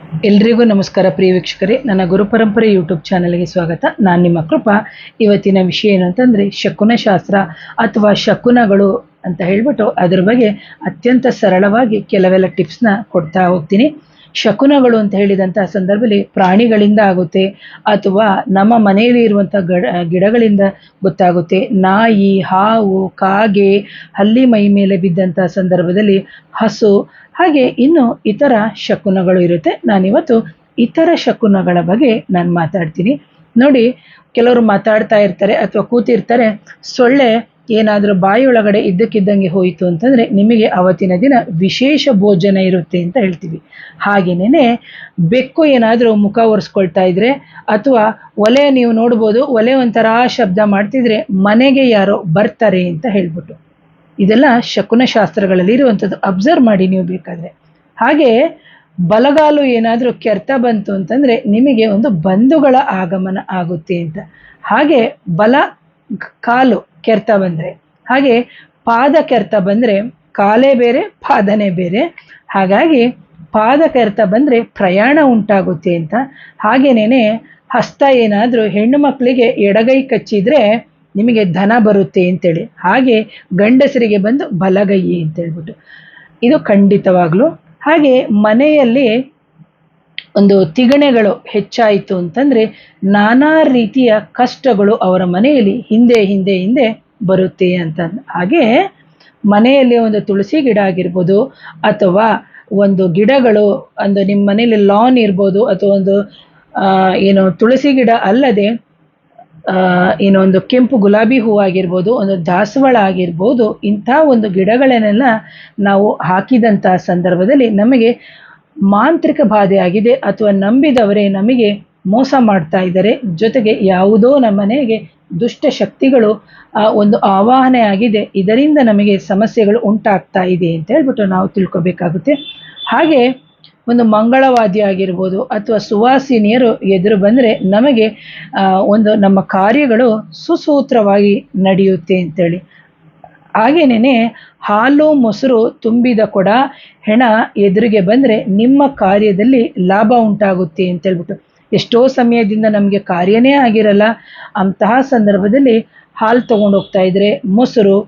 ಎಲ್ರಿಗೂ ನಮಸ್ಕಾರ ಪ್ರಿಯ ವೀಕ್ಷಕರೇ, ನನ್ನ ಗುರುಪರಂಪರೆ ಯೂಟ್ಯೂಬ್ ಚಾನಲ್ಗೆ ಸ್ವಾಗತ. ನಾನು ನಿಮ್ಮ ಕೃಪಾ. ಇವತ್ತಿನ ವಿಷಯ ಏನು ಅಂತಂದರೆ ಶಕುನಶಾಸ್ತ್ರ ಅಥವಾ ಶಕುನಗಳು ಅಂತ ಹೇಳ್ಬಿಟ್ಟು ಅದ್ರ ಬಗ್ಗೆ ಅತ್ಯಂತ ಸರಳವಾಗಿ ಕೆಲವೆಲ್ಲ ಟಿಪ್ಸ್ನ ಕೊಡ್ತಾ ಹೋಗ್ತೀನಿ. ಶಕುನಗಳು ಅಂತ ಹೇಳಿದಂಥ ಸಂದರ್ಭದಲ್ಲಿ ಪ್ರಾಣಿಗಳಿಂದ ಆಗುತ್ತೆ ಅಥವಾ ನಮ್ಮ ಮನೆಯಲ್ಲಿ ಇರುವಂಥ ಗಿಡಗಳಿಂದ ಗೊತ್ತಾಗುತ್ತೆ. ನಾಯಿ, ಹಾವು, ಕಾಗೆ, ಹಲ್ಲಿ ಮೈ ಮೇಲೆ ಬಿದ್ದಂಥ ಸಂದರ್ಭದಲ್ಲಿ ಹಸು, ಹಾಗೆ ಇನ್ನು ಇತರ ಶಕುನಗಳು ಇರುತ್ತೆ. ನಾನಿವತ್ತು ಇತರ ಶಕುನಗಳ ಬಗ್ಗೆ ನಾನು ಮಾತಾಡ್ತೀನಿ. ನೋಡಿ, ಕೆಲವರು ಮಾತಾಡ್ತಾ ಇರ್ತಾರೆ ಅಥವಾ ಕೂತಿರ್ತಾರೆ, ಸೊಳ್ಳೆ ಏನಾದರೂ ಬಾಯಿಯೊಳಗಡೆ ಇದ್ದಕ್ಕಿದ್ದಂಗೆ ಹೋಯಿತು ಅಂತಂದರೆ ನಿಮಗೆ ಅವತ್ತಿನ ದಿನ ವಿಶೇಷ ಭೋಜನ ಇರುತ್ತೆ ಅಂತ ಹೇಳ್ತೀವಿ. ಹಾಗೆಯೇ ಬೆಕ್ಕು ಏನಾದರೂ ಮುಖ ಒರೆಸ್ಕೊಳ್ತಾ ಇದ್ರೆ ಅಥವಾ ಒಲೆ ನೀವು ನೋಡ್ಬೋದು, ಒಲೆ ಒಂಥರ ಶಬ್ದ ಮಾಡ್ತಿದ್ರೆ ಮನೆಗೆ ಯಾರೋ ಬರ್ತಾರೆ ಅಂತ ಹೇಳ್ಬಿಟ್ಟು, ಇದೆಲ್ಲ ಶಕುನ ಶಾಸ್ತ್ರಗಳಲ್ಲಿ ಇರುವಂಥದ್ದು. ಅಬ್ಸರ್ವ್ ಮಾಡಿ ನೀವು ಬೇಕಾದರೆ. ಹಾಗೆ ಬಲಗಾಲು ಏನಾದರೂ ಕೆರೆತ ಬಂತು ಅಂತಂದರೆ ನಿಮಗೆ ಒಂದು ಬಂಧುಗಳ ಆಗಮನ ಆಗುತ್ತೆ ಅಂತ. ಹಾಗೆ ಬಲ ಕಾಲು ಕೆರೆತ ಬಂದರೆ, ಹಾಗೆ ಪಾದ ಕೆರೆತ ಬಂದರೆ ಕಾಲೇ ಬೇರೆ ಪಾದನೇ ಬೇರೆ. ಹಾಗಾಗಿ ಪಾದ ಕೆರೆತ ಬಂದರೆ ಪ್ರಯಾಣ ಉಂಟಾಗುತ್ತೆ ಅಂತ. ಹಾಗೇನೇ ಹಸ್ತ ಏನಾದರೂ ಹೆಣ್ಣು ಮಕ್ಕಳಿಗೆ ಎಡಗೈ ಕಚ್ಚಿದರೆ ನಿಮಗೆ ಧನ ಬರುತ್ತೆ ಅಂತೇಳಿ, ಹಾಗೆ ಗಂಡಸರಿಗೆ ಬಂದು ಬಲಗೈ ಅಂತ ಹೇಳ್ಬಿಟ್ಟು ಇದು ಖಂಡಿತವಾಗ್ಲೂ. ಹಾಗೆ ಮನೆಯಲ್ಲಿ ಒಂದು ತಿಗಣೆಗಳು ಹೆಚ್ಚಾಯಿತು ಅಂತಂದರೆ ನಾನಾ ರೀತಿಯ ಕಷ್ಟಗಳು ಅವರ ಮನೆಯಲ್ಲಿ ಹಿಂದೆ ಹಿಂದೆ ಹಿಂದೆ ಬರುತ್ತೆ ಅಂತ. ಹಾಗೆ ಮನೆಯಲ್ಲಿ ಒಂದು ತುಳಸಿ ಗಿಡ ಆಗಿರ್ಬೋದು ಅಥವಾ ಒಂದು ಗಿಡಗಳು, ಒಂದು ನಿಮ್ಮ ಮನೆಯಲ್ಲಿ ಲಾನ್ ಇರ್ಬೋದು ಅಥವಾ ಒಂದು ಏನು ತುಳಸಿ ಗಿಡ ಅಲ್ಲದೆ ಒಂದು ಕೆಂಪು ಗುಲಾಬಿ ಹೂವಾಗಿರ್ಬೋದು, ಒಂದು ದಾಸವಾಳ ಆಗಿರ್ಬೋದು, ಇಂಥ ಒಂದು ಗಿಡಗಳನ್ನೆಲ್ಲ ನಾವು ಹಾಕಿದಂಥ ಸಂದರ್ಭದಲ್ಲಿ ನಮಗೆ ಮಾಂತ್ರಿಕ ಬಾಧೆ ಆಗಿದೆ ಅಥವಾ ನಂಬಿದವರೇ ನಮಗೆ ಮೋಸ ಮಾಡ್ತಾ ಇದ್ದಾರೆ, ಜೊತೆಗೆ ಯಾವುದೋ ನಮ್ಮ ಮನೆಗೆ ದುಷ್ಟ ಶಕ್ತಿಗಳು ಒಂದು ಆವಾಹನೆ ಆಗಿದೆ, ಇದರಿಂದ ನಮಗೆ ಸಮಸ್ಯೆಗಳು ಉಂಟಾಗ್ತಾ ಇದೆ ಅಂತ ಹೇಳ್ಬಿಟ್ಟು ನಾವು ತಿಳ್ಕೊಬೇಕಾಗುತ್ತೆ. ಹಾಗೆ ಒಂದು ಮಂಗಳವಾದ್ಯ ಆಗಿರ್ಬೋದು ಅಥವಾ ಸುವಾಸಿನಿಯರು ಎದುರು ಬಂದರೆ ನಮಗೆ ಒಂದು ನಮ್ಮ ಕಾರ್ಯಗಳು ಸುಸೂತ್ರವಾಗಿ ನಡೆಯುತ್ತೆ ಅಂತೇಳಿ. ಹಾಗೇನೇ ಹಾಲು ಮೊಸರು ತುಂಬಿದ ಕೊಡ ಹೆಣ ಎದುರಿಗೆ ಬಂದರೆ ನಿಮ್ಮ ಕಾರ್ಯದಲ್ಲಿ ಲಾಭ ಉಂಟಾಗುತ್ತೆ ಅಂತೇಳ್ಬಿಟ್ಟು. ಎಷ್ಟೋ ಸಮಯದಿಂದ ನಮಗೆ ಕಾರ್ಯನೇ ಆಗಿರಲ್ಲ, ಅಂತಹ ಸಂದರ್ಭದಲ್ಲಿ ಹಾಲು ತೊಗೊಂಡೋಗ್ತಾ ಇದ್ರೆ, ಮೊಸರು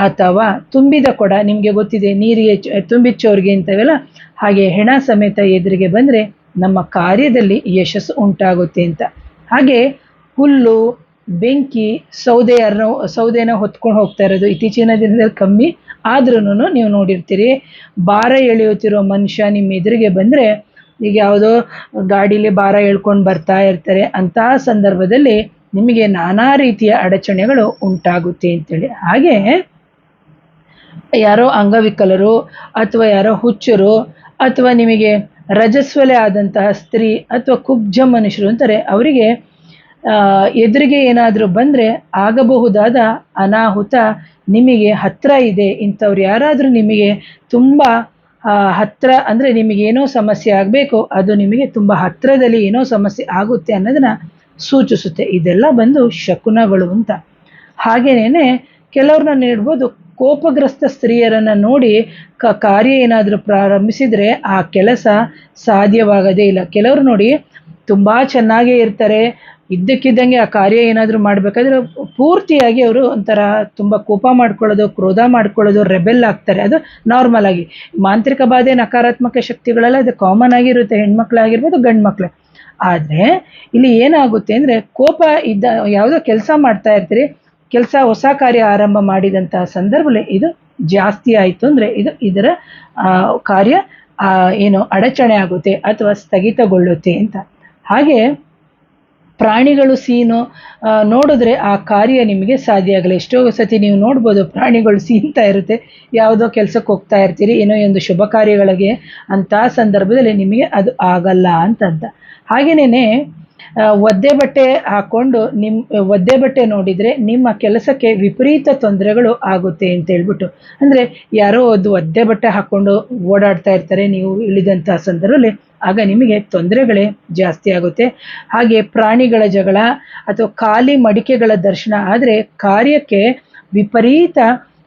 ಅಥವಾ ತುಂಬಿದ ಕೊಡ, ನಿಮಗೆ ಗೊತ್ತಿದೆ ನೀರಿಗೆ ತುಂಬಿಚ್ಚೋರಿಗೆ ಅಂತವೆಲ್ಲ, ಹಾಗೆ ಹೆಣ ಸಮೇತ ಎದುರಿಗೆ ಬಂದರೆ ನಮ್ಮ ಕಾರ್ಯದಲ್ಲಿ ಯಶಸ್ಸು ಉಂಟಾಗುತ್ತೆ ಅಂತ. ಹಾಗೆ ಹುಲ್ಲು, ಬೆಂಕಿ, ಸೌದೆನ ಹೊತ್ಕೊಂಡು ಹೋಗ್ತಾ ಇರೋದು ಇತ್ತೀಚಿನ ದಿನದಲ್ಲಿ ಕಮ್ಮಿ ಆದ್ರೂ ನೀವು ನೋಡಿರ್ತೀರಿ. ಭಾರ ಎಳೆಯುತ್ತಿರೋ ಮನುಷ್ಯ ನಿಮ್ಮ ಎದುರಿಗೆ ಬಂದರೆ, ಈಗ ಯಾವುದೋ ಗಾಡೀಲಿ ಭಾರ ಎಳ್ಕೊಂಡು ಬರ್ತಾ ಇರ್ತಾರೆ, ಅಂತಹ ಸಂದರ್ಭದಲ್ಲಿ ನಿಮಗೆ ನಾನಾ ರೀತಿಯ ಅಡಚಣೆಗಳು ಉಂಟಾಗುತ್ತೆ ಅಂತೇಳಿ. ಹಾಗೆ ಯಾರೋ ಅಂಗವಿಕಲರು ಅಥವಾ ಯಾರೋ ಹುಚ್ಚರು ಅಥವಾ ನಿಮಗೆ ರಜಸ್ವಲೆ ಆದಂತಹ ಸ್ತ್ರೀ ಅಥವಾ ಕುಬ್ಜ ಮನುಷ್ಯರು ಅಂತಾರೆ, ಅವರಿಗೆ ಎದುರಿಗೆ ಏನಾದರೂ ಬಂದರೆ ಆಗಬಹುದಾದ ಅನಾಹುತ ನಿಮಗೆ ಹತ್ತಿರ ಇದೆ. ಇಂಥವ್ರು ಯಾರಾದರೂ ನಿಮಗೆ ತುಂಬ ಹತ್ತಿರ ಅಂದರೆ ನಿಮಗೇನೋ ಸಮಸ್ಯೆ ಆಗಬೇಕು, ಅದು ನಿಮಗೆ ತುಂಬ ಹತ್ತಿರದಲ್ಲಿ ಏನೋ ಸಮಸ್ಯೆ ಆಗುತ್ತೆ ಅನ್ನೋದನ್ನು ಸೂಚಿಸುತ್ತೆ. ಇದೆಲ್ಲ ಬಂದು ಶಕುನಗಳು ಅಂತ. ಹಾಗೇನೇ ಕೆಲವ್ರನ್ನ ನೀಡ್ಬೋದು, ಕೋಪಗ್ರಸ್ತ ಸ್ತ್ರೀಯರನ್ನು ನೋಡಿ ಕಾರ್ಯ ಏನಾದರೂ ಪ್ರಾರಂಭಿಸಿದರೆ ಆ ಕೆಲಸ ಸಾಧ್ಯವಾಗದೇ ಇಲ್ಲ. ಕೆಲವರು ನೋಡಿ ತುಂಬ ಚೆನ್ನಾಗೇ ಇರ್ತಾರೆ, ಇದ್ದಕ್ಕಿದ್ದಂಗೆ ಆ ಕಾರ್ಯ ಏನಾದರೂ ಮಾಡಬೇಕಾದ್ರೆ ಪೂರ್ತಿಯಾಗಿ ಅವರು ಒಂಥರ ತುಂಬ ಕೋಪ ಮಾಡ್ಕೊಳ್ಳೋದು, ಕ್ರೋಧ ಮಾಡ್ಕೊಳ್ಳೋದು, ರೆಬೆಲ್ ಆಗ್ತಾರೆ. ಅದು ನಾರ್ಮಲ್ ಆಗಿ. ಮಾಂತ್ರಿಕ ಬಾಧೆ, ನಕಾರಾತ್ಮಕ ಶಕ್ತಿಗಳೆಲ್ಲ ಅದು ಕಾಮನ್ ಆಗಿರುತ್ತೆ, ಹೆಣ್ಮಕ್ಳಾಗಿರ್ಬೋದು ಗಂಡು ಮಕ್ಕಳು. ಆದರೆ ಇಲ್ಲಿ ಏನಾಗುತ್ತೆ ಅಂದರೆ, ಕೋಪ ಇದ್ದ ಯಾವುದೋ ಕೆಲಸ ಮಾಡ್ತಾ ಇರ್ತೀರಿ, ಕೆಲಸ ಹೊಸ ಕಾರ್ಯ ಆರಂಭ ಮಾಡಿದಂಥ ಸಂದರ್ಭದಲ್ಲಿ ಇದು ಜಾಸ್ತಿ ಆಯಿತು ಅಂದರೆ ಇದರ ಕಾರ್ಯ ಅಡಚಣೆ ಆಗುತ್ತೆ ಅಥವಾ ಸ್ಥಗಿತಗೊಳ್ಳುತ್ತೆ ಅಂತ. ಹಾಗೆ ಪ್ರಾಣಿಗಳು ಸೀನು ನೋಡಿದ್ರೆ ಆ ಕಾರ್ಯ ನಿಮಗೆ ಸಾಧ್ಯ ಆಗಲ್ಲ. ಎಷ್ಟೋ ಸತಿ ನೀವು ನೋಡ್ಬೋದು, ಪ್ರಾಣಿಗಳು ಸೀನ್ತಾ ಇರುತ್ತೆ, ಯಾವುದೋ ಕೆಲಸಕ್ಕೆ ಹೋಗ್ತಾ ಇರ್ತೀರಿ, ಏನೋ ಒಂದು ಶುಭ ಕಾರ್ಯಗಳಿಗೆ, ಅಂಥ ಸಂದರ್ಭದಲ್ಲಿ ನಿಮಗೆ ಅದು ಆಗಲ್ಲ ಅಂತಂತ. ಹಾಗೆಯೇ ಒದ್ದೆ ಬಟ್ಟೆ ಹಾಕ್ಕೊಂಡು ಒದ್ದೆ ಬಟ್ಟೆ ನೋಡಿದರೆ ನಿಮ್ಮ ಕೆಲಸಕ್ಕೆ ವಿಪರೀತ ತೊಂದರೆಗಳು ಆಗುತ್ತೆ ಅಂತ ಹೇಳ್ಬಿಟ್ಟು. ಅಂದರೆ ಯಾರೋ ಒಂದು ಒದ್ದೆ ಬಟ್ಟೆ ಹಾಕ್ಕೊಂಡು ಓಡಾಡ್ತಾ ಇರ್ತಾರೆ, ನೀವು ಇಳಿದಂಥ ಸಂದರ್ಭದಲ್ಲಿ ಆಗ ನಿಮಗೆ ತೊಂದರೆಗಳೇ ಜಾಸ್ತಿ ಆಗುತ್ತೆ. ಹಾಗೆ ಪ್ರಾಣಿಗಳ ಜಗಳ ಅಥವಾ ಖಾಲಿ ಮಡಿಕೆಗಳ ದರ್ಶನ ಆದರೆ ಕಾರ್ಯಕ್ಕೆ ವಿಪರೀತ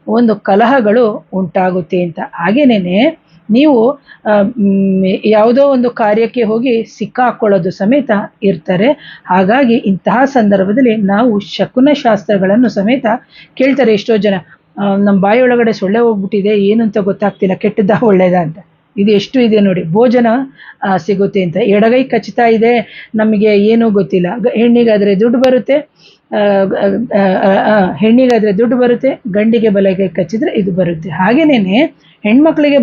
ಒಂದು ಕಲಹಗಳು ಉಂಟಾಗುತ್ತೆ ಅಂತ. ಹಾಗೇನೇ ನೀವು ಯಾವುದೋ ಒಂದು ಕಾರ್ಯಕ್ಕೆ ಹೋಗಿ ಸಿಕ್ಕಾಕೊಳ್ಳೋದು ಸಮೇತ ಇರ್ತಾರೆ. ಹಾಗಾಗಿ ಇಂತಹ ಸಂದರ್ಭದಲ್ಲಿ ನಾವು ಶಕುನ ಶಾಸ್ತ್ರಗಳನ್ನು ಸಮೇತ ಕೇಳ್ತಾರೆ ಎಷ್ಟೋ ಜನ. ನಮ್ಮ ಬಾಯಿಯೊಳಗಡೆ ಸೊಳ್ಳೆ ಹೋಗ್ಬಿಟ್ಟಿದೆ, ಏನು ಅಂತ ಗೊತ್ತಾಗ್ತಿಲ್ಲ, ಕೆಟ್ಟದ್ದಾ ಒಳ್ಳೇದಾ ಅಂತ. ಇದು ಎಷ್ಟು ಇದೆ ನೋಡಿ, ಭೋಜನ ಸಿಗುತ್ತೆ ಅಂತ. ಎಡಗೈ ಕಚ್ತಾ ಇದೆ, ನಮಗೆ ಏನೂ ಗೊತ್ತಿಲ್ಲ. ಹೆಣ್ಣಿಗಾದರೆ ದುಡ್ಡು ಬರುತ್ತೆ, ಹೆಣ್ಣಿಗಾದರೆ ದುಡ್ಡು ಬರುತ್ತೆ, ಗಂಡಿಗೆ ಬಲಗೈ ಕಚ್ಚಿದ್ರೆ ಇದು ಬರುತ್ತೆ. ಹಾಗೇನೇನೆ ಹೆಣ್ಮಕ್ಳಿಗೆ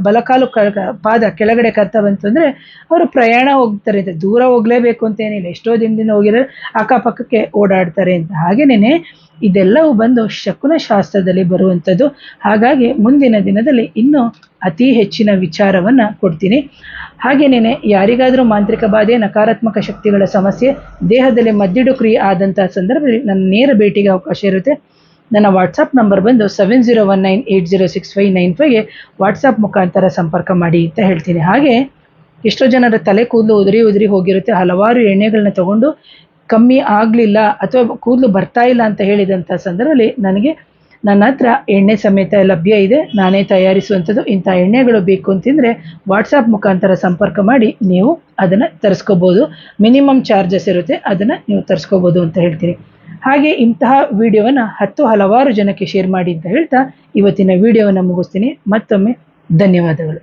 ಬಲಕಾಲು ಪಾದ ಕೆಳಗಡೆ ಕರ್ತ ಬಂತು ಅಂದರೆ ಅವರು ಪ್ರಯಾಣ ಹೋಗ್ತಾರೆ ಅಂತ. ದೂರ ಹೋಗಲೇಬೇಕು ಅಂತೇನಿಲ್ಲ, ಎಷ್ಟೋ ದಿನದಿಂದ ಹೋಗಿರೋ ಅಕ್ಕಪಕ್ಕಕ್ಕೆ ಓಡಾಡ್ತಾರೆ ಅಂತ. ಹಾಗೇನೇನೆ ಇದೆಲ್ಲವೂ ಬಂದು ಶಕುನ ಶಾಸ್ತ್ರದಲ್ಲಿ ಬರುವಂಥದ್ದು. ಹಾಗಾಗಿ ಮುಂದಿನ ದಿನದಲ್ಲಿ ಇನ್ನೂ ಅತಿ ಹೆಚ್ಚಿನ ವಿಚಾರವನ್ನು ಕೊಡ್ತೀನಿ. ಹಾಗೇನೇನೆ ಯಾರಿಗಾದರೂ ಮಾಂತ್ರಿಕ ಬಾಧೆ, ನಕಾರಾತ್ಮಕ ಶಕ್ತಿಗಳ ಸಮಸ್ಯೆ, ದೇಹದಲ್ಲಿ ಮದ್ದಿಡು ಕ್ರಿಯೆ ಆದಂಥ ಸಂದರ್ಭದಲ್ಲಿ ನನ್ನ ನೇರ ಭೇಟಿಗೆ ಅವಕಾಶ ಇರುತ್ತೆ. ನನ್ನ ವಾಟ್ಸಪ್ ನಂಬರ್ ಬಂದು 7019806595ಗೆ ವಾಟ್ಸಪ್ ಮುಖಾಂತರ ಸಂಪರ್ಕ ಮಾಡಿ ಅಂತ ಹೇಳ್ತೀನಿ. ಹಾಗೆ ಎಷ್ಟೋ ಜನರ ತಲೆ ಕೂದಲು ಉದುರಿ ಹೋಗಿರುತ್ತೆ, ಹಲವಾರು ಎಣ್ಣೆಗಳನ್ನ ತಗೊಂಡು ಕಮ್ಮಿ ಆಗಲಿಲ್ಲ ಅಥವಾ ಕೂದಲು ಬರ್ತಾ ಇಲ್ಲ ಅಂತ ಹೇಳಿದಂಥ ಸಂದರ್ಭದಲ್ಲಿ ನನಗೆ ನನ್ನ ಹತ್ರ ಎಣ್ಣೆ ಸಮೇತ ಲಭ್ಯ ಇದೆ, ನಾನೇ ತಯಾರಿಸುವಂಥದ್ದು. ಇಂಥ ಎಣ್ಣೆಗಳು ಬೇಕು ಅಂತಂದರೆ ವಾಟ್ಸಪ್ ಮುಖಾಂತರ ಸಂಪರ್ಕ ಮಾಡಿ ನೀವು ಅದನ್ನು ತರಿಸ್ಕೋಬೋದು. ಮಿನಿಮಮ್ ಚಾರ್ಜಸ್ ಇರುತ್ತೆ, ಅದನ್ನು ನೀವು ತರಿಸ್ಕೋಬೋದು ಅಂತ ಹೇಳ್ತೀನಿ. ಹಾಗೆ ಇಂತಹ ವಿಡಿಯೋವನ್ನು ಹಲವಾರು ಜನಕ್ಕೆ ಶೇರ್ ಮಾಡಿ ಅಂತ ಹೇಳ್ತಾ ಇವತ್ತಿನ ವಿಡಿಯೋವನ್ನು ಮುಗಿಸ್ತೀನಿ. ಮತ್ತೊಮ್ಮೆ ಧನ್ಯವಾದಗಳು.